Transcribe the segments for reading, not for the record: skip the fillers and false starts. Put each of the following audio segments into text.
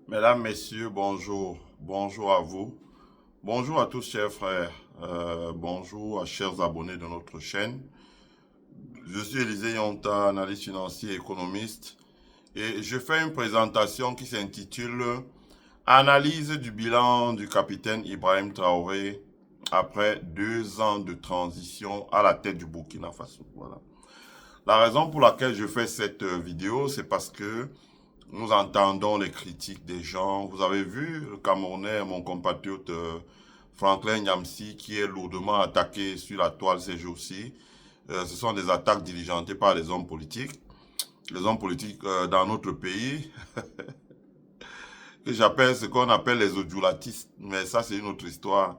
Mesdames, Messieurs, bonjour. Bonjour à vous. Bonjour à tous, chers frères. Bonjour à chers abonnés de notre chaîne. Je suis Élisée Yonta, analyste financier et économiste, et je fais une présentation qui s'intitule Analyse du bilan du capitaine Ibrahim Traoré après 2 ans de transition à la tête du Burkina Faso. Voilà. La raison pour laquelle je fais cette vidéo, c'est parce que nous entendons les critiques des gens. Vous avez vu le Camerounais, mon compatriote Franklin Nyamsi, qui est lourdement attaqué sur la toile ces jours-ci. Ce sont des attaques diligentées par les hommes politiques. Les hommes politiques dans notre pays, que j'appelle ce qu'on appelle les odulatistes. Mais ça, c'est une autre histoire.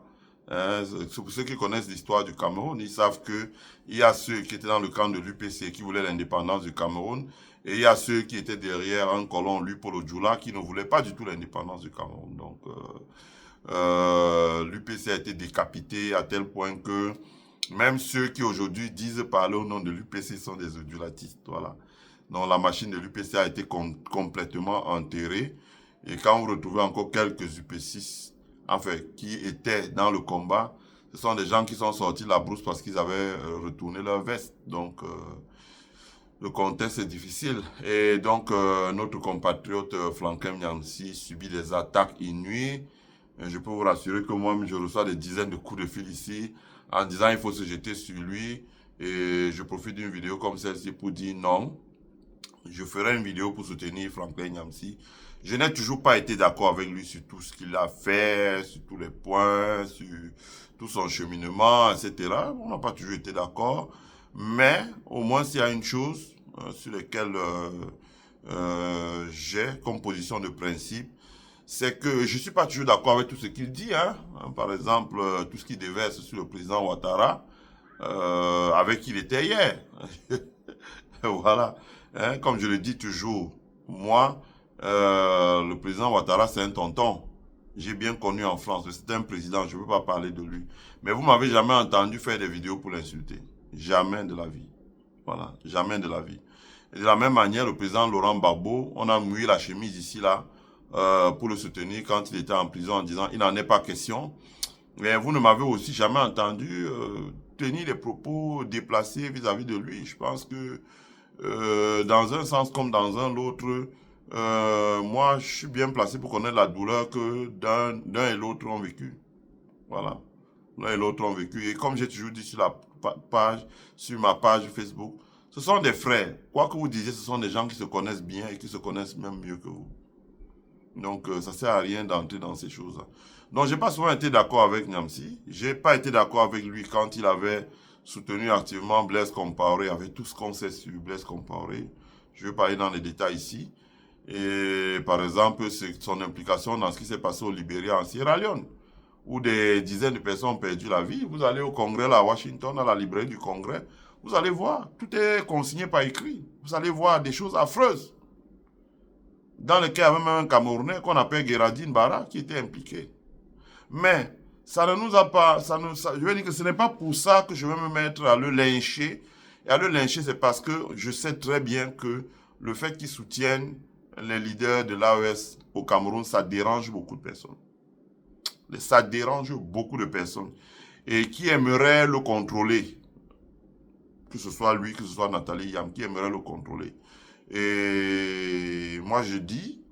Hein, pour ceux qui connaissent l'histoire du Cameroun, ils savent que il y a ceux qui étaient dans le camp de l'UPC qui voulaient l'indépendance du Cameroun et il y a ceux qui étaient derrière un colon Lupolo Djoula qui ne voulait pas du tout l'indépendance du Cameroun. Donc l'UPC a été décapité à tel point que même ceux qui aujourd'hui disent parler au nom de l'UPC sont des odulatistes. Voilà. Donc la machine de l'UPC a été complètement enterrée. Et quand vous retrouvez encore quelques UP6, enfin, qui étaient dans le combat, ce sont des gens qui sont sortis de la brousse parce qu'ils avaient retourné leur veste. Donc, le contexte est difficile. Et donc, notre compatriote Franklin Nyamsi subit des attaques inouïes. Et je peux vous rassurer que moi-même, je reçois des dizaines de coups de fil ici en disant qu'il faut se jeter sur lui. Et je profite d'une vidéo comme celle-ci pour dire non. Je ferai une vidéo pour soutenir Franklin Nyamsi. Je n'ai toujours pas été d'accord avec lui sur tout ce qu'il a fait, sur tous les points, sur tout son cheminement, etc. On n'a pas toujours été d'accord. Mais au moins, s'il y a une chose sur laquelle j'ai comme position de principe, c'est que je ne suis pas toujours d'accord avec tout ce qu'il dit. Hein. Par exemple, tout ce qu'il déverse sur le président Ouattara, avec qui il était hier. Voilà. Hein, comme je le dis toujours, moi, le président Ouattara, c'est un tonton. J'ai bien connu en France, c'est un président, je ne veux pas parler de lui. Mais vous m'avez jamais entendu faire des vidéos pour l'insulter. Jamais de la vie. Voilà, jamais de la vie. Et de la même manière, le président Laurent Gbagbo, on a mouillé la chemise ici, là, pour le soutenir quand il était en prison en disant il n'en est pas question. Mais vous ne m'avez aussi jamais entendu tenir des propos déplacés vis-à-vis de lui. Je pense que dans un sens comme dans un autre, moi, je suis bien placé pour connaître la douleur que d'un et l'autre ont vécu. Voilà. L'un et l'autre ont vécu. Et comme j'ai toujours dit sur la page, sur ma page Facebook, ce sont des frères. Quoi que vous disiez, ce sont des gens qui se connaissent bien et qui se connaissent même mieux que vous. Donc, ça sert à rien d'entrer dans ces choses-là. Donc, j'ai pas souvent été d'accord avec Niamsi. J'ai pas été d'accord avec lui quand il avait soutenu activement Blaise Compaoré, avec tout ce qu'on sait sur Blaise Compaoré. Je vais parler dans les détails ici. Et par exemple, son implication dans ce qui s'est passé au Libéria, en Sierra Leone, où des dizaines de personnes ont perdu la vie. Vous allez au Congrès, là, à Washington, à la librairie du Congrès, vous allez voir, tout est consigné par écrit. Vous allez voir des choses affreuses dans lequel il y avait même un Camerounais qu'on appelle Geradine Barra qui était impliqué. Mais ça ne nous a pas, je veux dire que ce n'est pas pour ça que je vais me mettre à le lyncher. Et à le lyncher, c'est parce que je sais très bien que le fait qu'ils soutiennent les leaders de l'AES au Cameroun, ça dérange beaucoup de personnes. Ça dérange beaucoup de personnes. Et qui aimeraient le contrôler, que ce soit lui, que ce soit Nathalie Yam, qui aimerait le contrôler. Et moi, je dis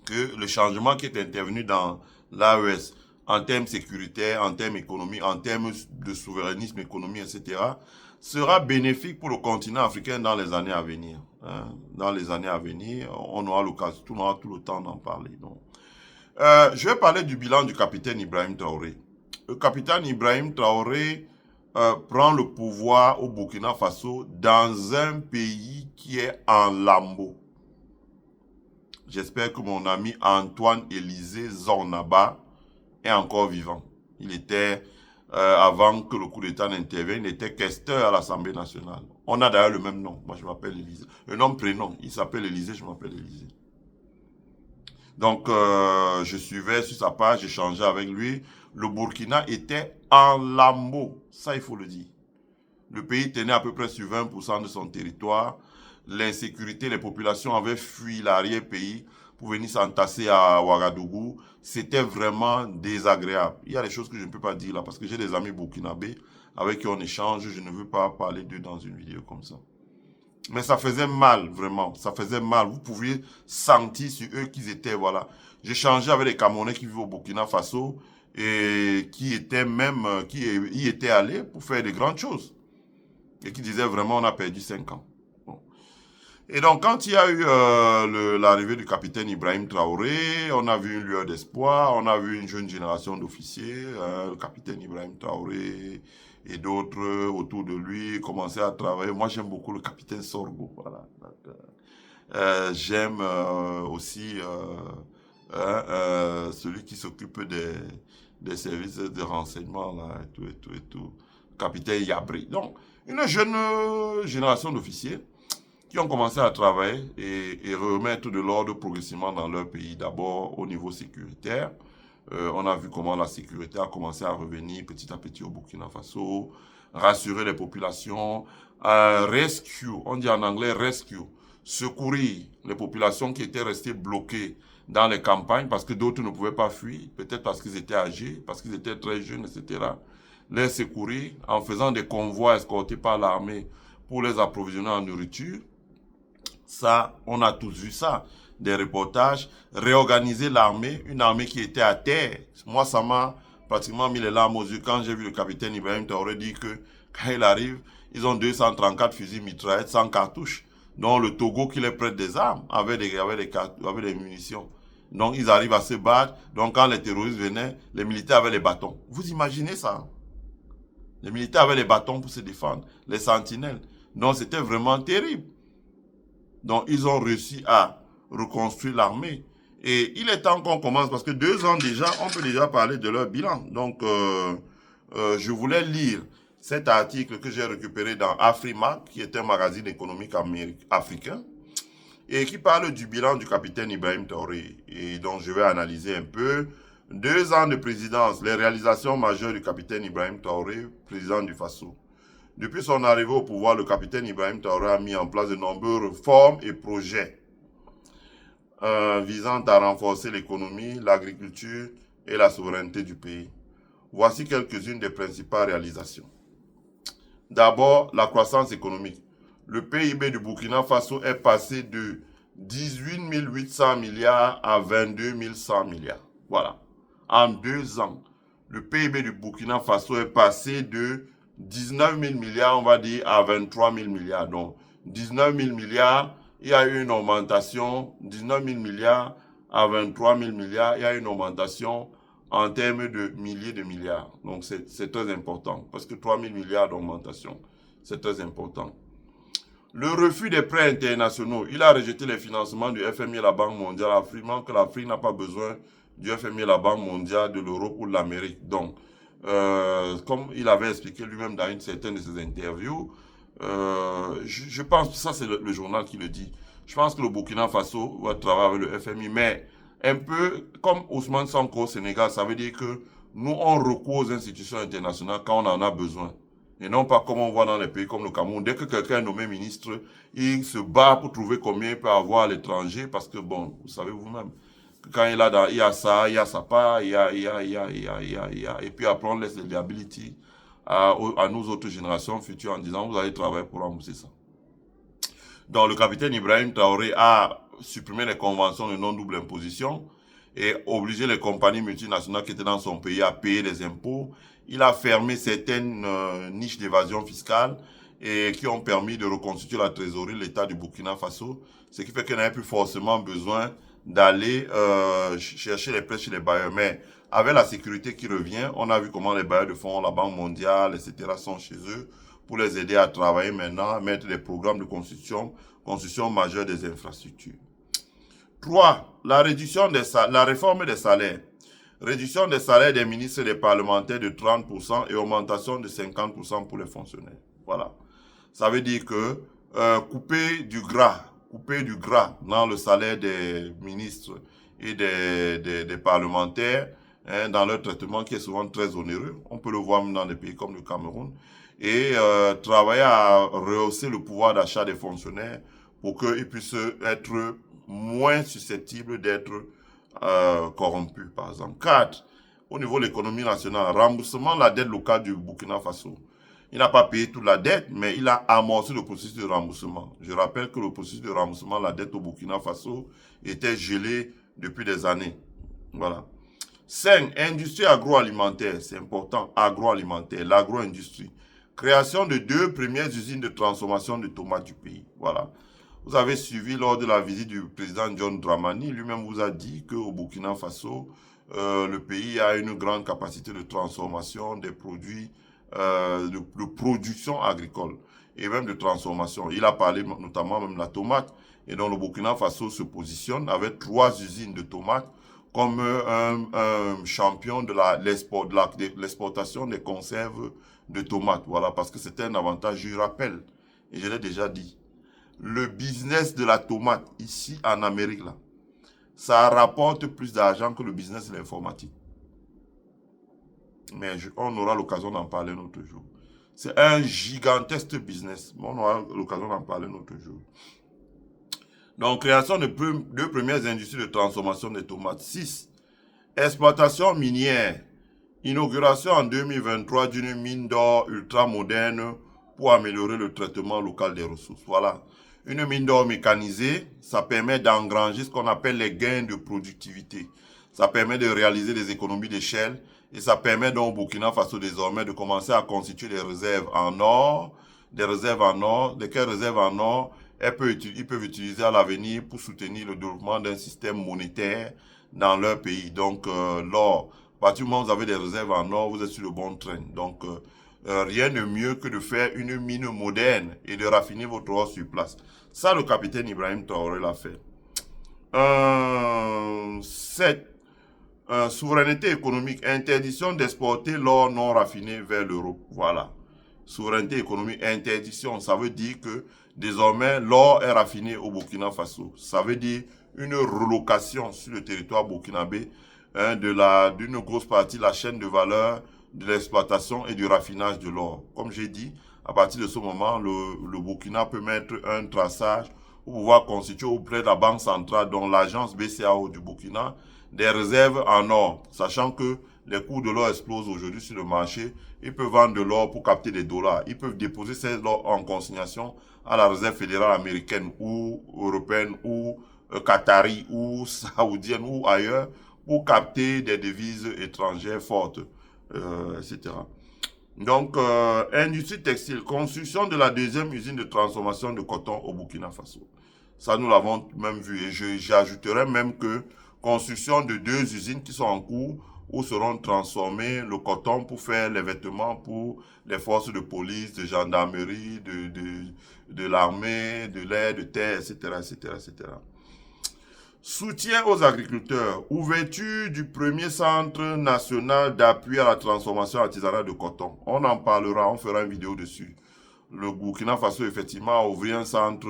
que le changement qui est intervenu dans l'AES en termes sécuritaires, en termes économiques, en termes de souverainisme économique, etc., sera bénéfique pour le continent africain dans les années à venir. Hein. Dans les années à venir, on aura l'occasion, on aura tout le temps d'en parler. Donc. Je vais parler du bilan du capitaine Ibrahim Traoré. Le capitaine Ibrahim Traoré prend le pouvoir au Burkina Faso dans un pays qui est en lambeaux. J'espère que mon ami Antoine Élisée Zornaba est encore vivant. Il était, avant que le coup d'État n'intervienne, il était questeur à l'Assemblée nationale. On a d'ailleurs le même nom. Moi, je m'appelle Élisée. Le nom, prénom. Il s'appelle Élisée, je m'appelle Élisée. Donc, je suivais sur sa page, j'échangeais avec lui. Le Burkina était en lambeaux. Ça, il faut le dire. Le pays tenait à peu près sur 20% de son territoire. L'insécurité, les populations avaient fui l'arrière-pays pour venir s'entasser à Ouagadougou. C'était vraiment désagréable. Il y a des choses que je ne peux pas dire là, parce que j'ai des amis burkinabés avec qui on échange. Je ne veux pas parler d'eux dans une vidéo comme ça. Mais ça faisait mal, vraiment. Ça faisait mal. Vous pouviez sentir sur eux qu'ils étaient, voilà. J'ai changé avec des Camerounais qui vivent au Burkina Faso et qui étaient même, qui y étaient allés pour faire de grandes choses. Et qui disaient vraiment, on a perdu 5 ans. Bon. Et donc, quand il y a eu l'arrivée du capitaine Ibrahim Traoré, on a vu une lueur d'espoir, on a vu une jeune génération d'officiers, le capitaine Ibrahim Traoré et d'autres autour de lui commencer à travailler. Moi, j'aime beaucoup le capitaine Sorgo. Voilà. J'aime aussi celui qui s'occupe des services de renseignement, là, et tout. Capitaine Yabri. Donc, une jeune génération d'officiers qui ont commencé à travailler et remettre de l'ordre progressivement dans leur pays, d'abord au niveau sécuritaire. On a vu comment la sécurité a commencé à revenir petit à petit au Burkina Faso, rassurer les populations, rescue, on dit en anglais rescue, secourir les populations qui étaient restées bloquées dans les campagnes parce que d'autres ne pouvaient pas fuir, peut-être parce qu'ils étaient âgés, parce qu'ils étaient très jeunes, etc. Les secourir en faisant des convois escortés par l'armée pour les approvisionner en nourriture. Ça, on a tous vu ça, des reportages, réorganiser l'armée, une armée qui était à terre. Moi, ça m'a pratiquement mis les larmes aux yeux quand j'ai vu le capitaine Ibrahim Traoré dire que quand il arrive, ils ont 234 fusils mitraillettes sans cartouches, dont le Togo qui les prête des armes avec des munitions. Donc, ils arrivent à se battre. Donc, quand les terroristes venaient, les militaires avaient les bâtons. Vous imaginez ça? Les militaires avaient les bâtons pour se défendre, les sentinelles. Donc, c'était vraiment terrible. Donc, ils ont réussi à reconstruire l'armée. Et il est temps qu'on commence, parce que 2 ans déjà, on peut déjà parler de leur bilan. Donc, je voulais lire cet article que j'ai récupéré dans Afrima, qui est un magazine économique africain, et qui parle du bilan du capitaine Ibrahim Traoré. Et donc, je vais analyser un peu. 2 ans de présidence, les réalisations majeures du capitaine Ibrahim Traoré, président du Faso. Depuis son arrivée au pouvoir, le capitaine Ibrahim Traoré a mis en place de nombreuses réformes et projets visant à renforcer l'économie, l'agriculture et la souveraineté du pays. Voici quelques-unes des principales réalisations. D'abord, la croissance économique. Le PIB du Burkina Faso est passé de 18 800 milliards à 22 100 milliards. Voilà. En 2 ans, le PIB du Burkina Faso est passé de 19 000 milliards, on va dire, à 23 000 milliards. Donc, 19 000 milliards, il y a eu une augmentation, 19 000 milliards à 23 000 milliards, il y a eu une augmentation en termes de milliers de milliards. Donc, c'est très important, parce que 3 000 milliards d'augmentation, c'est très important. Le refus des prêts internationaux, il a rejeté les financements du FMI et la Banque mondiale, affirmant que l'Afrique n'a pas besoin du FMI et la Banque mondiale, de l'Europe ou de l'Amérique. Donc, comme il avait expliqué lui-même dans une certaine de ses interviews, je pense que ça c'est le journal qui le dit. Je pense que le Burkina Faso va travailler avec le FMI, mais un peu comme Ousmane Sonko au Sénégal, ça veut dire que nous on recourt aux institutions internationales quand on en a besoin. Et non pas comme on voit dans les pays comme le Cameroun. Dès que quelqu'un est nommé ministre, il se bat pour trouver combien il peut avoir à l'étranger parce que bon, vous savez vous-même, quand il y a ça, il y a sa part, il y a, et puis après on laisse les liabilities à nous autres générations futures en disant vous allez travailler pour rembourser ça. Donc le capitaine Ibrahim Traoré a supprimé les conventions de non-double imposition et obligé les compagnies multinationales qui étaient dans son pays à payer des impôts. Il a fermé certaines niches d'évasion fiscale et qui ont permis de reconstituer la trésorerie de l'État du Burkina Faso, ce qui fait qu'il n'avait plus forcément besoin d'aller chercher les prêts chez les bailleurs. Mais avec la sécurité qui revient, on a vu comment les bailleurs de fonds, la Banque mondiale, etc. sont chez eux pour les aider à travailler maintenant, à mettre des programmes de construction majeure des infrastructures. 3. La réforme des salaires. Réduction des salaires des ministres et des parlementaires de 30% et augmentation de 50% pour les fonctionnaires. Voilà. Ça veut dire que couper du gras dans le salaire des ministres et des parlementaires, hein, dans leur traitement qui est souvent très onéreux. On peut le voir même dans des pays comme le Cameroun. Et travailler à rehausser le pouvoir d'achat des fonctionnaires pour qu'ils puissent être moins susceptibles d'être corrompus, par exemple. 4. Au niveau de l'économie nationale, remboursement de la dette locale du Burkina Faso. Il n'a pas payé toute la dette, mais il a amorcé le processus de remboursement. Je rappelle que le processus de remboursement de la dette au Burkina Faso était gelé depuis des années. Voilà. 5. Industrie agroalimentaire, c'est important, agroalimentaire, l'agro-industrie. Création de 2 premières usines de transformation de tomates du pays. Voilà. Vous avez suivi lors de la visite du président John Dramani, lui-même vous a dit qu'au Burkina Faso, le pays a une grande capacité de transformation des produits, de production agricole et même de transformation. Il a parlé notamment même de la tomate, et donc le Burkina Faso se positionne avec 3 usines de tomates comme un champion de l'exportation des conserves de tomates. Voilà, parce que c'était un avantage, je rappelle, et je l'ai déjà dit. Le business de la tomate ici en Amérique, là, ça rapporte plus d'argent que le business de l'informatique. Mais on aura l'occasion d'en parler un autre jour. C'est un gigantesque business. On aura l'occasion d'en parler un autre jour. Donc, création de 2 premières industries de transformation des tomates. 6. Exploitation minière. Inauguration en 2023 d'une mine d'or ultra moderne pour améliorer le traitement local des ressources. Voilà. Une mine d'or mécanisée, ça permet d'engranger ce qu'on appelle les gains de productivité. Ça permet de réaliser des économies d'échelle et ça permet donc au Burkina Faso désormais de commencer à constituer des réserves en or, lesquelles réserves en or ils peuvent utiliser à l'avenir pour soutenir le développement d'un système monétaire dans leur pays. Donc l'or, à partir du moment où vous avez des réserves en or, vous êtes sur le bon train. Donc rien de mieux que de faire une mine moderne et de raffiner votre or sur place. Ça, le capitaine Ibrahim Traoré l'a fait. 7. Souveraineté économique, interdiction d'exporter l'or non raffiné vers l'Europe. Voilà. Souveraineté économique, interdiction, ça veut dire que désormais l'or est raffiné au Burkina Faso. Ça veut dire une relocation sur le territoire burkinabé d'une grosse partie de la chaîne de valeur de l'exploitation et du raffinage de l'or. Comme j'ai dit, à partir de ce moment, le Burkina peut mettre un traçage pour pouvoir constituer auprès de la Banque centrale, dont l'agence BCAO du Burkina, des réserves en or, sachant que les cours de l'or explosent aujourd'hui sur le marché. Ils peuvent vendre de l'or pour capter des dollars. Ils peuvent déposer ces or en consignation à la Réserve fédérale américaine ou européenne ou qatari ou saoudienne ou ailleurs pour capter des devises étrangères fortes, etc. Donc, industrie textile, construction de la 2e usine de transformation de coton au Burkina Faso. Ça, nous l'avons même vu. Et j'ajouterais même que construction de 2 usines qui sont en cours où seront transformés le coton pour faire les vêtements pour les forces de police, de gendarmerie, de l'armée, de l'air, de terre, etc., etc., etc. Soutien aux agriculteurs. Ouverture du premier centre national d'appui à la transformation artisanale de coton. On en parlera, on fera une vidéo dessus. Le Burkina Faso, effectivement, a ouvert un centre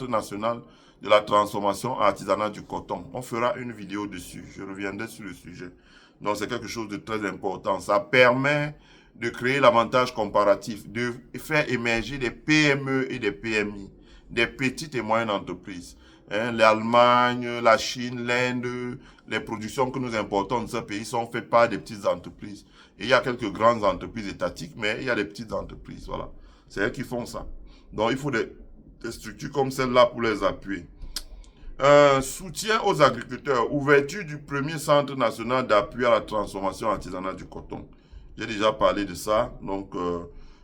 national de la transformation artisanale du coton. On fera une vidéo dessus. Je reviendrai sur le sujet. Donc, c'est quelque chose de très important. Ça permet de créer l'avantage comparatif, de faire émerger des PME et des PMI, des petites et moyennes entreprises. L'Allemagne, la Chine, l'Inde, les productions que nous importons de ce pays sont faites par des petites entreprises. Et il y a quelques grandes entreprises étatiques, mais il y a des petites entreprises, voilà. C'est elles qui font ça. Donc, il faut des structures comme celle-là pour les appuyer. Soutien aux agriculteurs. Ouverture du premier centre national d'appui à la transformation artisanale du coton. J'ai déjà parlé de ça. Donc,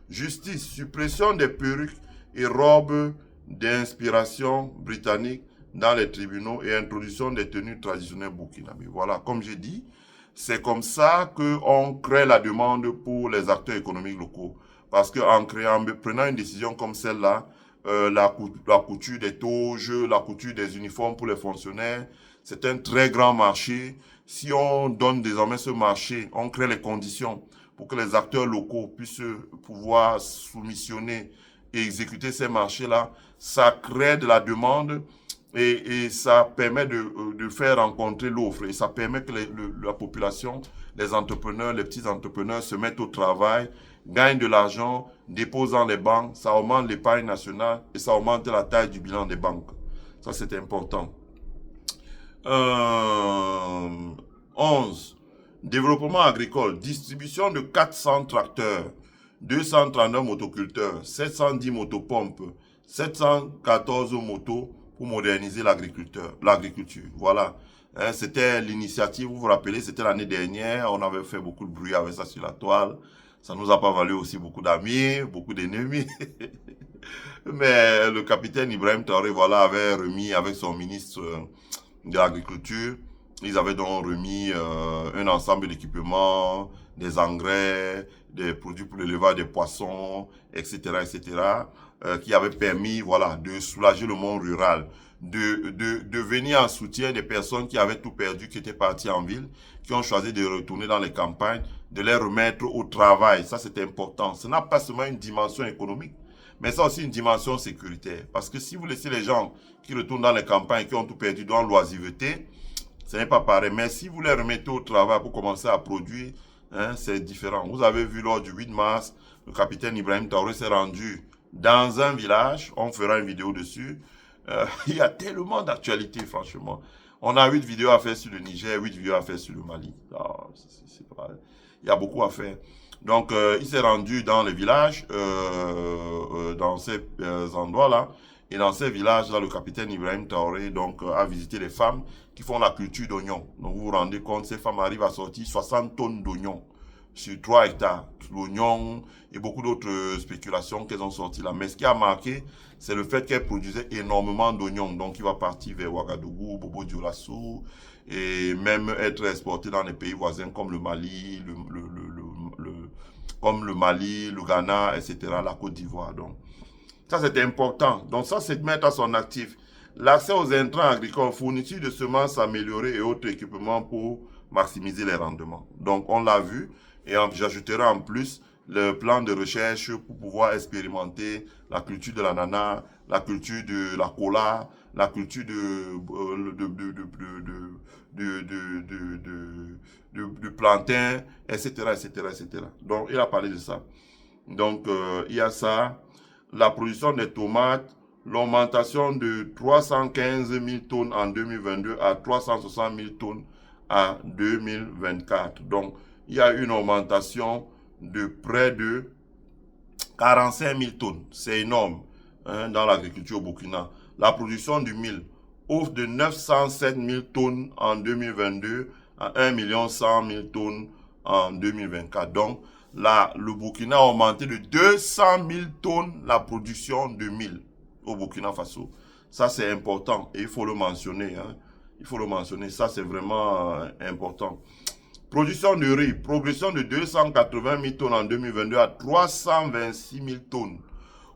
justice, suppression des perruques et robes d'inspiration britannique dans les tribunaux et introduction des tenues traditionnelles burkinabées. Voilà, comme j'ai dit, c'est comme ça qu'on crée la demande pour les acteurs économiques locaux. Parce qu'en prenant une décision comme celle-là, la couture des toges, la couture des uniformes pour les fonctionnaires, c'est un très grand marché. Si on donne désormais ce marché, on crée les conditions pour que les acteurs locaux puissent pouvoir soumissionner et exécuter ces marchés-là, ça crée de la demande et ça permet de faire rencontrer l'offre et ça permet que la population, les entrepreneurs, les petits entrepreneurs se mettent au travail, gagnent de l'argent, déposent dans les banques, ça augmente l'épargne nationale et ça augmente la taille du bilan des banques. Ça, c'est important. 11. Développement agricole. Distribution de 400 tracteurs, 239 motoculteurs, 710 motopompes, 714 motos pour moderniser l'agriculture. Voilà. Hein, c'était l'initiative, vous vous rappelez, c'était l'année dernière. On avait fait beaucoup de bruit avec ça sur la toile. Ça nous a pas valu aussi beaucoup d'amis, beaucoup d'ennemis. Mais le capitaine Ibrahim Traoré, voilà, avait remis avec son ministre de l'Agriculture, ils avaient donc remis un ensemble d'équipements, des engrais, des produits pour l'élevage des poissons, etc., etc., qui avaient permis, voilà, de soulager le monde rural, de venir en soutien des personnes qui avaient tout perdu, qui étaient parties en ville, qui ont choisi de retourner dans les campagnes, de les remettre au travail. Ça, c'est important. Ce n'a pas seulement une dimension économique, mais ça aussi une dimension sécuritaire. Parce que si vous laissez les gens qui retournent dans les campagnes, qui ont tout perdu dans l'oisiveté, ce n'est pas pareil. Mais si vous les remettez au travail pour commencer à produire, hein, c'est différent. Vous avez vu lors du 8 mars, le capitaine Ibrahim Traoré s'est rendu dans un village. On fera une vidéo dessus. Il y a tellement d'actualités, franchement. On a 8 vidéos à faire sur le Niger, 8 vidéos à faire sur le Mali. Ah, il y a beaucoup à faire. Donc, il s'est rendu dans les villages, dans ces endroits-là. Et dans ces villages-là, le capitaine Ibrahim Traoré donc, a visité les femmes qui font la culture d'oignons. Donc, vous vous rendez compte, ces femmes arrivent à sortir 60 tonnes d'oignons sur 3 hectares. L'oignon et beaucoup d'autres spéculations qu'elles ont sorties là. Mais ce qui a marqué, c'est le fait qu'elles produisaient énormément d'oignons. Donc, il va partir vers Ouagadougou, Bobo Dioulassou, et même être exporté dans les pays voisins comme le Mali, comme le Mali, le Ghana, etc., la Côte d'Ivoire. Donc, ça, c'est important. Donc, ça, c'est de mettre à son actif. L'accès aux intrants agricoles, fourniture de semences améliorées et autres équipements pour maximiser les rendements. Donc, on l'a vu. Et j'ajouterai en plus le plan de recherche pour pouvoir expérimenter la culture de l'ananas, la culture de la cola, la culture de plantain, etc., etc., etc. Donc, il a parlé de ça. Donc, il y a ça. La production des tomates, l'augmentation de 315 000 tonnes en 2022 à 360 000 tonnes en 2024. Donc, il y a une augmentation de près de 45 000 tonnes. C'est énorme hein, dans l'agriculture au Burkina. La production du mil offre de 907 000 tonnes en 2022 à 1 100 000 tonnes en 2024. Donc, là, le Burkina a augmenté de 200 000 tonnes la production de mil au Burkina Faso. Ça, c'est important et il faut le mentionner. Hein. Il faut le mentionner. Ça, c'est vraiment important. Production de riz, progression de 280 000 tonnes en 2022 à 326 000 tonnes.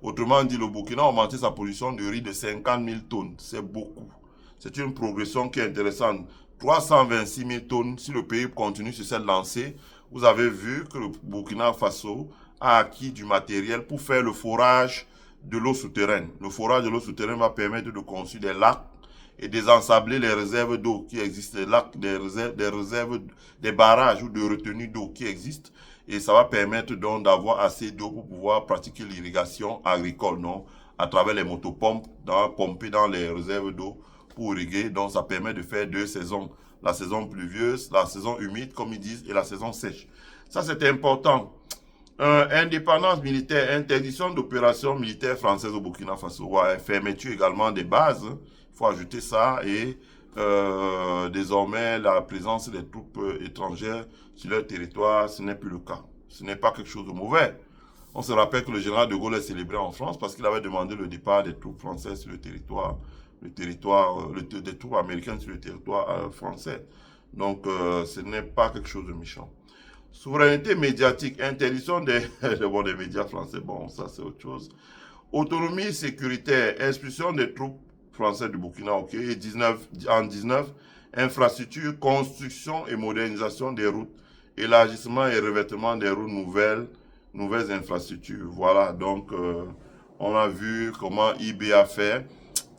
Autrement dit, le Burkina a augmenté sa production de riz de 50 000 tonnes. C'est beaucoup. C'est une progression qui est intéressante. 326 000 tonnes, si le pays continue sur cette lancée, vous avez vu que le Burkina Faso a acquis du matériel pour faire le forage de l'eau souterraine. Le forage de l'eau souterraine va permettre de construire des lacs et désensabler les réserves d'eau qui existent, des lacs, des réserves, des barrages ou de retenues d'eau qui existent. Et ça va permettre donc d'avoir assez d'eau pour pouvoir pratiquer l'irrigation agricole, non, à travers les motopompes, pomper dans les réserves d'eau pour irriguer. Donc ça permet de faire 2 saisons. La saison pluvieuse, la saison humide, comme ils disent, et la saison sèche. Ça, c'est important. Indépendance militaire, interdiction d'opérations militaires françaises au Burkina Faso. Ouais, fermeture également des bases. Il faut ajouter ça et désormais la présence des troupes étrangères sur leur territoire, ce n'est plus le cas. Ce n'est pas quelque chose de mauvais. On se rappelle que le général de Gaulle est célébré en France parce qu'il avait demandé le départ des troupes françaises sur le territoire, des troupes américaines sur le territoire français. Donc, ce n'est pas quelque chose de méchant. Souveraineté médiatique, interdiction des médias français, bon, ça c'est autre chose. Autonomie sécuritaire, expulsion des troupes françaises du Burkina, ok. Et en 19, infrastructure, construction et modernisation des routes, élargissement et revêtement des routes nouvelles infrastructures. Voilà, donc on a vu comment IB a fait.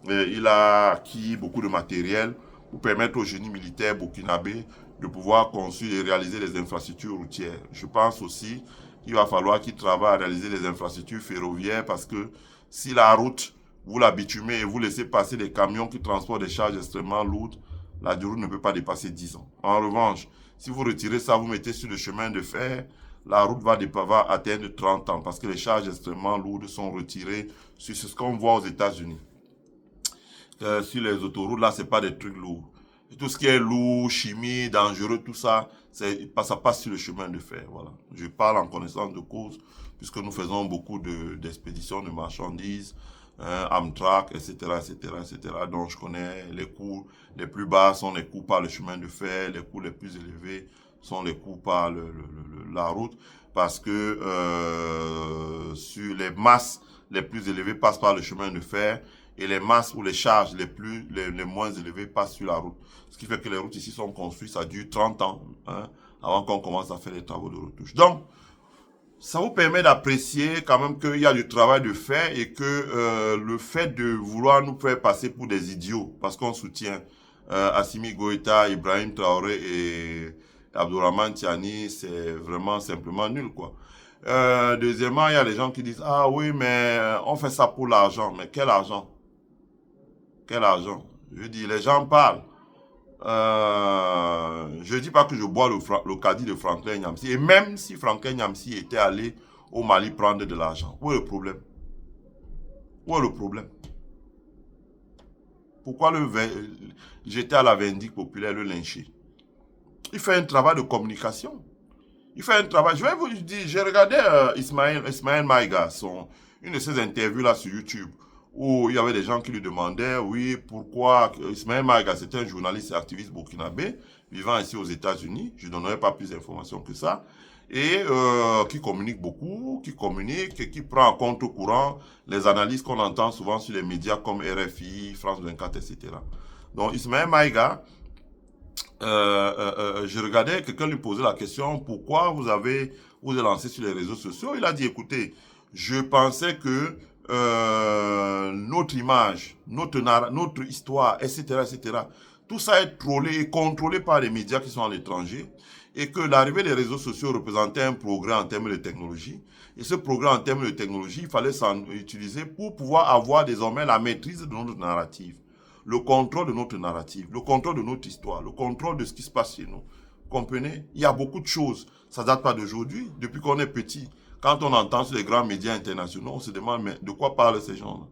il a acquis beaucoup de matériel pour permettre au génie militaire burkinabé de pouvoir construire et réaliser les infrastructures routières. Je pense aussi qu'il va falloir qu'il travaille à réaliser les infrastructures ferroviaires parce que si la route, vous la bitumez et vous laissez passer des camions qui transportent des charges extrêmement lourdes, la durée ne peut pas dépasser 10 ans. En revanche, si vous retirez ça, vous mettez sur le chemin de fer, la route va atteindre 30 ans parce que les charges extrêmement lourdes sont retirées sur ce qu'on voit aux États-Unis. Sur les autoroutes, là, c'est pas des trucs lourds. Et tout ce qui est lourd, chimie, dangereux, tout ça, ça passe sur le chemin de fer. Voilà. Je parle en connaissance de cause, puisque nous faisons beaucoup d'expéditions de marchandises, Amtrak, etc., etc., etc. Donc, je connais les coûts les plus bas sont les coûts par le chemin de fer, les coûts les plus élevés sont les coûts par la route, parce que sur les masses les plus élevées passent par le chemin de fer, et les masses ou les charges les moins élevées passent sur la route. Ce qui fait que les routes ici sont construites, ça dure 30 ans, hein, avant qu'on commence à faire les travaux de retouche. Donc, ça vous permet d'apprécier quand même qu'il y a du travail de fait et que le fait de vouloir nous faire passer pour des idiots, parce qu'on soutient Assimi Goïta, Ibrahim Traoré et Abdourahmane Tiani, c'est vraiment simplement nul, quoi. Deuxièmement, il y a des gens qui disent, ah oui, mais on fait ça pour l'argent. Mais quel argent? Quel argent? Je dis, les gens parlent. Je ne dis pas que je bois le caddie de Franklin Nyamsi. Et même si Franklin Nyamsi était allé au Mali prendre de l'argent, où est le problème? Où est le problème? Pourquoi j'étais à la Vindicte populaire le lyncher? Il fait un travail de communication. Il fait un travail. Je vais vous dire, j'ai regardé Ismaël Maïga, une de ses interviews là sur YouTube, où il y avait des gens qui lui demandaient, oui, pourquoi Ismaël Maïga, c'est un journaliste et activiste burkinabé, vivant ici aux États-Unis, je ne donnerai pas plus d'informations que ça, et qui communique beaucoup, et qui prend en compte au courant les analyses qu'on entend souvent sur les médias comme RFI, France 24, etc. Donc Ismaël Maïga, je regardais, quelqu'un lui posait la question, pourquoi vous êtes lancé sur les réseaux sociaux? Il a dit, écoutez, je pensais que notre image, notre histoire, etc., etc., tout ça est trollé et contrôlé par les médias qui sont à l'étranger, et que l'arrivée des réseaux sociaux représentait un progrès en termes de technologie. Et ce progrès en termes de technologie, il fallait s'en utiliser pour pouvoir avoir désormais la maîtrise de notre narrative, le contrôle de notre narrative, le contrôle de notre histoire, le contrôle de ce qui se passe chez nous. Vous comprenez? Il y a beaucoup de choses. Ça ne date pas d'aujourd'hui. Depuis qu'on est petit, quand on entend sur les grands médias internationaux, on se demande, mais de quoi parlent ces gens-là?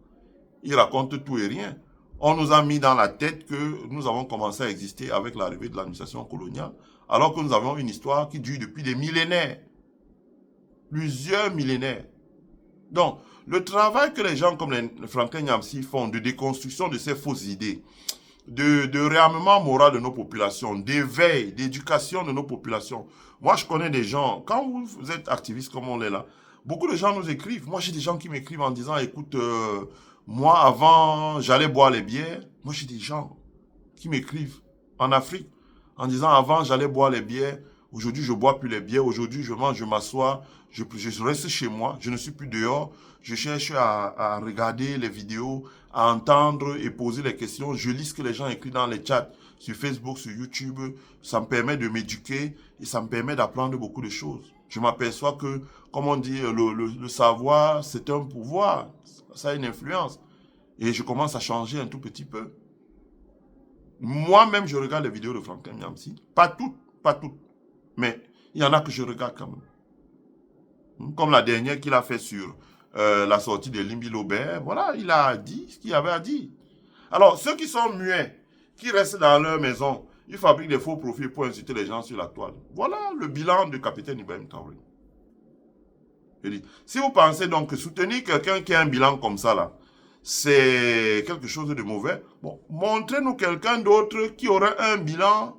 Ils racontent tout et rien. On nous a mis dans la tête que nous avons commencé à exister avec l'arrivée de l'administration coloniale, alors que nous avons une histoire qui dure depuis des millénaires. Plusieurs millénaires. Donc, le travail que les gens comme les Franklin Nyamsi font de déconstruction de ces fausses idées, de réarmement moral de nos populations, d'éveil, d'éducation de nos populations. Moi, je connais des gens, quand vous êtes activiste comme on est là, beaucoup de gens nous écrivent. Moi, j'ai des gens qui m'écrivent en disant, écoute, moi, avant, j'allais boire les bières. Moi, j'ai des gens qui m'écrivent en Afrique en disant, avant, j'allais boire les bières. Aujourd'hui, je ne bois plus les bières. Aujourd'hui, je mange, je m'assois, je reste chez moi. Je ne suis plus dehors. Je cherche à regarder les vidéos, à entendre et poser les questions. Je lis ce que les gens écrivent dans les chats, sur Facebook, sur YouTube. Ça me permet de m'éduquer et ça me permet d'apprendre beaucoup de choses. Je m'aperçois que, comme on dit, le savoir, c'est un pouvoir. Ça a une influence. Et je commence à changer un tout petit peu. Moi-même, je regarde les vidéos de Franklin Nyamsi. Pas toutes. Mais il y en a que je regarde quand même. Comme la dernière qu'il a fait sur la sortie de Limbi Lobert. Voilà, il a dit ce qu'il avait à dire. Alors, ceux qui sont muets, qui restent dans leur maison, ils fabriquent des faux profils pour inciter les gens sur la toile. Voilà le bilan du capitaine Ibrahim Traoré. Je dis, si vous pensez donc que soutenir quelqu'un qui a un bilan comme ça, là, c'est quelque chose de mauvais, bon, montrez-nous quelqu'un d'autre qui aurait un bilan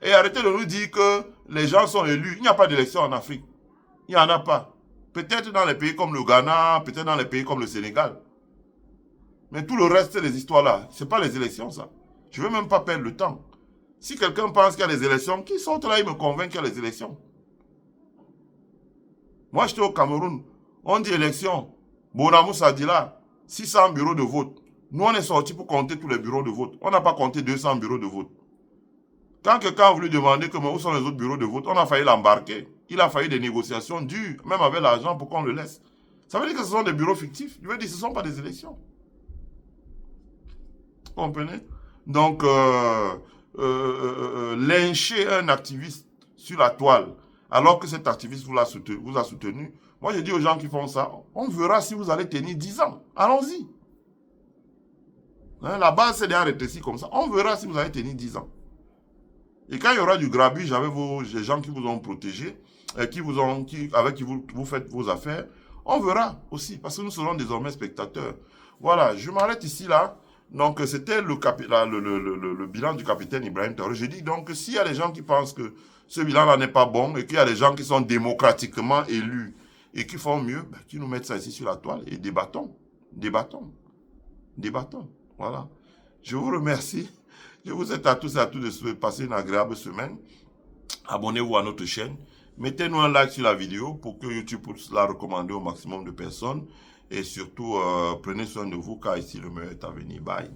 et arrêtez de nous dire que les gens sont élus. Il n'y a pas d'élection en Afrique. Il n'y en a pas. Peut-être dans les pays comme le Ghana, peut-être dans les pays comme le Sénégal. Mais tout le reste, les histoires là, ce n'est pas les élections, ça. Je ne veux même pas perdre le temps. Si quelqu'un pense qu'il y a des élections, qu'il sorte là, il me convainc qu'il y a des élections. Moi, j'étais au Cameroun. On dit élection. Bonamou Sadila. 600 bureaux de vote. Nous, on est sortis pour compter tous les bureaux de vote. On n'a pas compté 200 bureaux de vote. Quand quelqu'un a voulu demander où sont les autres bureaux de vote, on a failli l'embarquer. Il a fallu des négociations dures, même avec l'argent, pour qu'on le laisse. Ça veut dire que ce sont des bureaux fictifs. Je veux dire, ce ne sont pas des élections. Vous comprenez? Donc, lyncher un activiste sur la toile, alors que cet activiste vous a soutenu. Moi, je dis aux gens qui font ça, on verra si vous allez tenir 10 ans. Allons-y. Hein, la base, c'est déjà rétrécie comme ça. On verra si vous allez tenir 10 ans. Et quand il y aura du grabuge avec les gens qui vous ont protégé, avec qui vous faites vos affaires, on verra aussi, parce que nous serons désormais spectateurs. Voilà, je m'arrête ici, là. Donc, c'était le bilan du capitaine Ibrahim Traoré. Je dis donc que s'il y a des gens qui pensent que ce bilan-là n'est pas bon et qu'il y a des gens qui sont démocratiquement élus et qui font mieux, ben, qu'ils nous mettent ça ici sur la toile et débattons. Débattons. Débattons. Voilà. Je vous remercie. Je vous souhaite à tous et à toutes de passer une agréable semaine. Abonnez-vous à notre chaîne. Mettez-nous un like sur la vidéo pour que YouTube puisse la recommander au maximum de personnes. Et surtout, prenez soin de vous car ici le meilleur est à venir. Bye.